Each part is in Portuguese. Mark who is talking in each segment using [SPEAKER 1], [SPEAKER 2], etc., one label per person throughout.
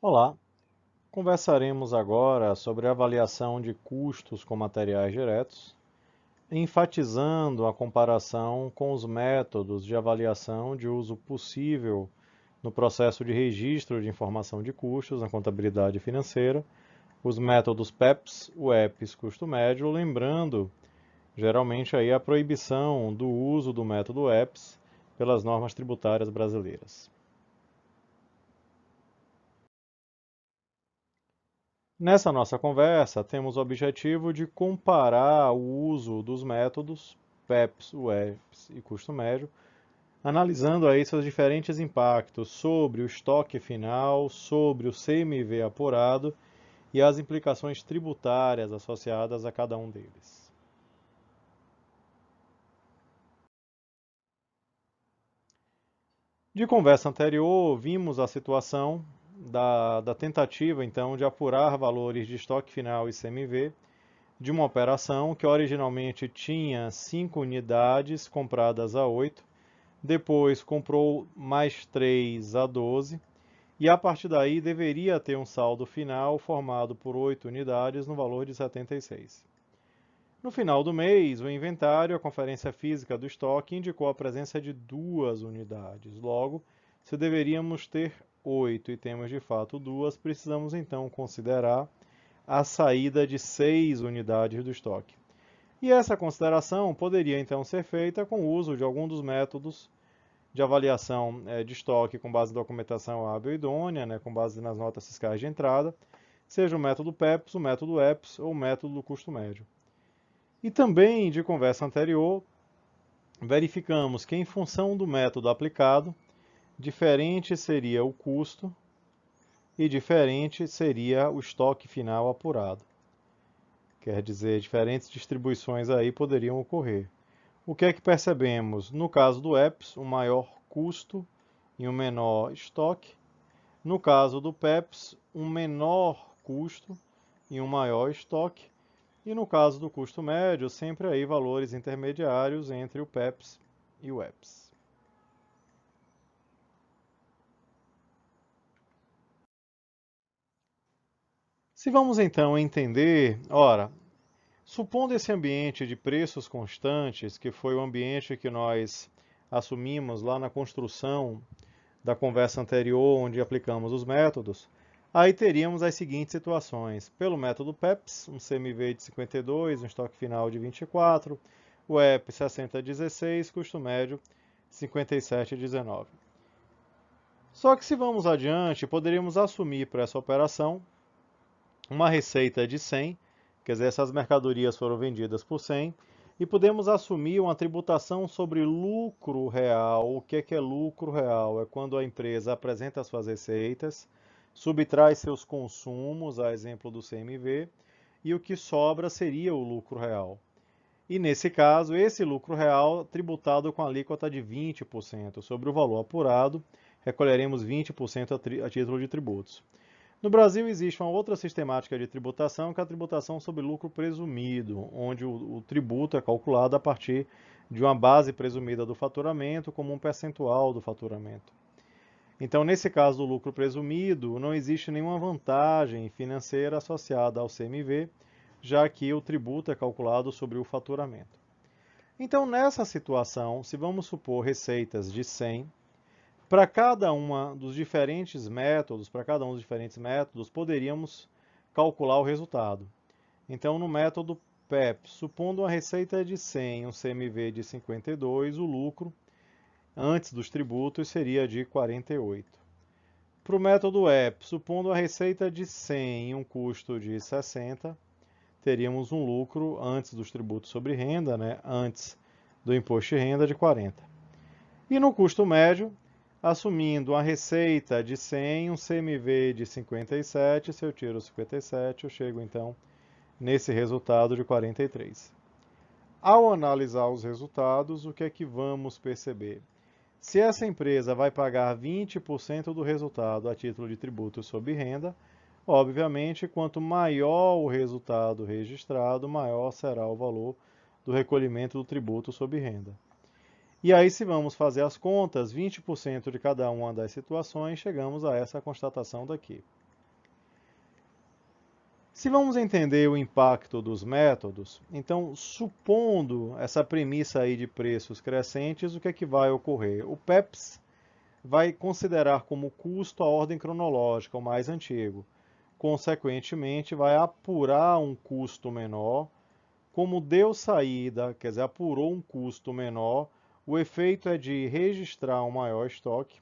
[SPEAKER 1] Olá, conversaremos agora sobre a avaliação de custos com materiais diretos, enfatizando a comparação com os métodos de avaliação de uso possível no processo de registro de informação de custos na contabilidade financeira, os métodos PEPS, UEPS, custo médio, lembrando geralmente aí a proibição do uso do método UEPS pelas normas tributárias brasileiras. Nessa nossa conversa, temos o objetivo de comparar o uso dos métodos PEPS, UEPS e custo médio, analisando aí seus diferentes impactos sobre o estoque final, sobre o CMV apurado e as implicações tributárias associadas a cada um deles. De conversa anterior, vimos a situação da tentativa, então, de apurar valores de estoque final e CMV de uma operação que originalmente tinha 5 unidades compradas a 8, depois comprou mais 3 a 12, e a partir daí deveria ter um saldo final formado por 8 unidades no valor de 76. No final do mês, o inventário, a conferência física do estoque, indicou a presença de 2 unidades. Logo, se deveríamos ter 8 e temos de fato 2, precisamos então considerar a saída de 6 unidades do estoque. E essa consideração poderia então ser feita com o uso de algum dos métodos de avaliação de estoque com base em documentação hábil e idônea, com base nas notas fiscais de entrada, seja o método PEPS, o método EPS ou o método do custo médio. E também, de conversa anterior, verificamos que em função do método aplicado, diferente seria o custo e diferente seria o estoque final apurado. Quer dizer, diferentes distribuições aí poderiam ocorrer. O que é que percebemos? No caso do EPS, um maior custo e um menor estoque. No caso do PEPS, um menor custo e um maior estoque. E no caso do custo médio, sempre aí valores intermediários entre o PEPS e o EPS. Se vamos então entender, ora, supondo esse ambiente de preços constantes, que foi o ambiente que nós assumimos lá na construção da conversa anterior, onde aplicamos os métodos, aí teríamos as seguintes situações. Pelo método PEPS, um CMV de 52, um estoque final de 24, o EP 60,16, custo médio 57,19. Só que se vamos adiante, poderíamos assumir para essa operação uma receita de 100, quer dizer, essas mercadorias foram vendidas por 100, e podemos assumir uma tributação sobre lucro real. O que é lucro real? É quando a empresa apresenta suas receitas, subtrai seus consumos, a exemplo do CMV, e o que sobra seria o lucro real. E nesse caso, esse lucro real tributado com alíquota de 20% sobre o valor apurado, recolheremos 20% a título de tributos. No Brasil existe uma outra sistemática de tributação, que é a tributação sobre lucro presumido, onde o tributo é calculado a partir de uma base presumida do faturamento como um percentual do faturamento. Então, nesse caso do lucro presumido, não existe nenhuma vantagem financeira associada ao CMV, já que o tributo é calculado sobre o faturamento. Então, nessa situação, se vamos supor receitas de 100, para cada um dos diferentes métodos, poderíamos calcular o resultado. Então, no método PEP, supondo uma receita de 100 e um CMV de 52, o lucro antes dos tributos seria de 48. Para o método EP, supondo a receita de 100 e um custo de 60, teríamos um lucro antes dos tributos sobre renda, antes do imposto de renda, de 40. E no custo médio, assumindo a receita de 100, um CMV de 57, se eu tiro 57, eu chego então nesse resultado de 43. Ao analisar os resultados, o que é que vamos perceber? Se essa empresa vai pagar 20% do resultado a título de tributo sobre renda, obviamente, quanto maior o resultado registrado, maior será o valor do recolhimento do tributo sobre renda. E aí, se vamos fazer as contas, 20% de cada uma das situações, chegamos a essa constatação daqui. Se vamos entender o impacto dos métodos, então, supondo essa premissa aí de preços crescentes, o que é que vai ocorrer? O PEPS vai considerar como custo a ordem cronológica, o mais antigo. Consequentemente, vai apurar um custo menor. Como deu saída, quer dizer, apurou um custo menor, o efeito é de registrar um maior estoque.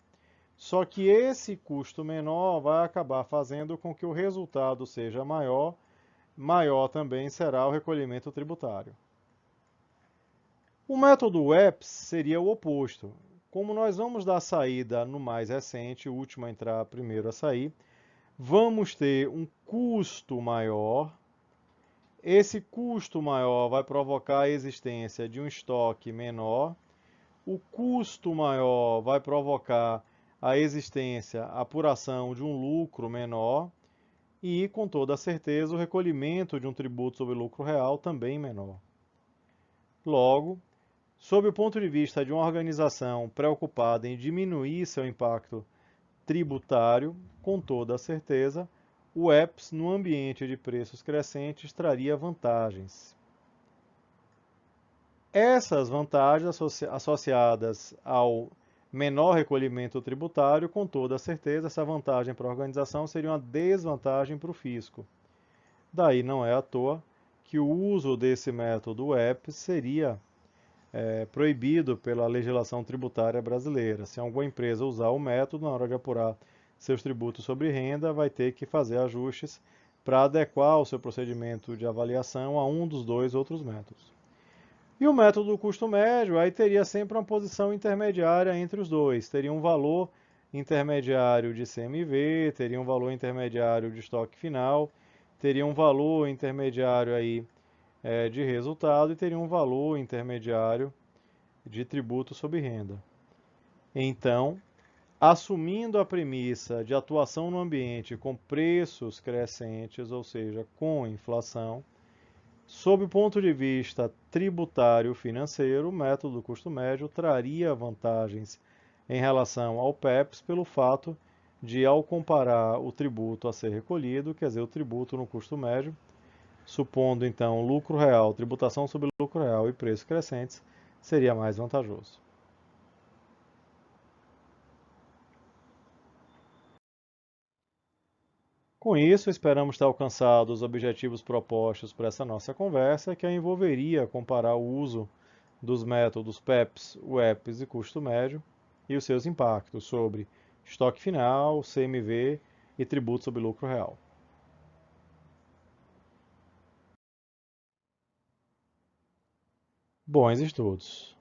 [SPEAKER 1] Só que esse custo menor vai acabar fazendo com que o resultado seja maior, maior também será o recolhimento tributário. O método WEPS seria o oposto. Como nós vamos dar saída no mais recente, o último a entrar, primeiro a sair, vamos ter um custo maior. Esse custo maior vai provocar a existência de um estoque menor. O custo maior vai provocar a existência, a apuração de um lucro menor e, com toda certeza, o recolhimento de um tributo sobre lucro real também menor. Logo, sob o ponto de vista de uma organização preocupada em diminuir seu impacto tributário, com toda certeza, o EPS no ambiente de preços crescentes traria vantagens. Essas vantagens associadas ao menor recolhimento tributário, com toda certeza, essa vantagem para a organização seria uma desvantagem para o fisco. Daí não é à toa que o uso desse método EPS seria proibido pela legislação tributária brasileira. Se alguma empresa usar o método, na hora de apurar seus tributos sobre renda, vai ter que fazer ajustes para adequar o seu procedimento de avaliação a um dos dois outros métodos. E o método do custo médio, aí teria sempre uma posição intermediária entre os dois. Teria um valor intermediário de CMV, teria um valor intermediário de estoque final, teria um valor intermediário aí de resultado e teria um valor intermediário de tributo sobre renda. Então, assumindo a premissa de atuação no ambiente com preços crescentes, ou seja, com inflação, sob o ponto de vista tributário financeiro, o método do custo médio traria vantagens em relação ao PEPS pelo fato de, ao comparar o tributo a ser recolhido, quer dizer, o tributo no custo médio, supondo então lucro real, tributação sobre lucro real e preços crescentes, seria mais vantajoso. Com isso, esperamos ter alcançado os objetivos propostos para essa nossa conversa, que envolveria comparar o uso dos métodos PEPS, WEPS e custo médio e os seus impactos sobre estoque final, CMV e tributo sobre lucro real. Bons estudos!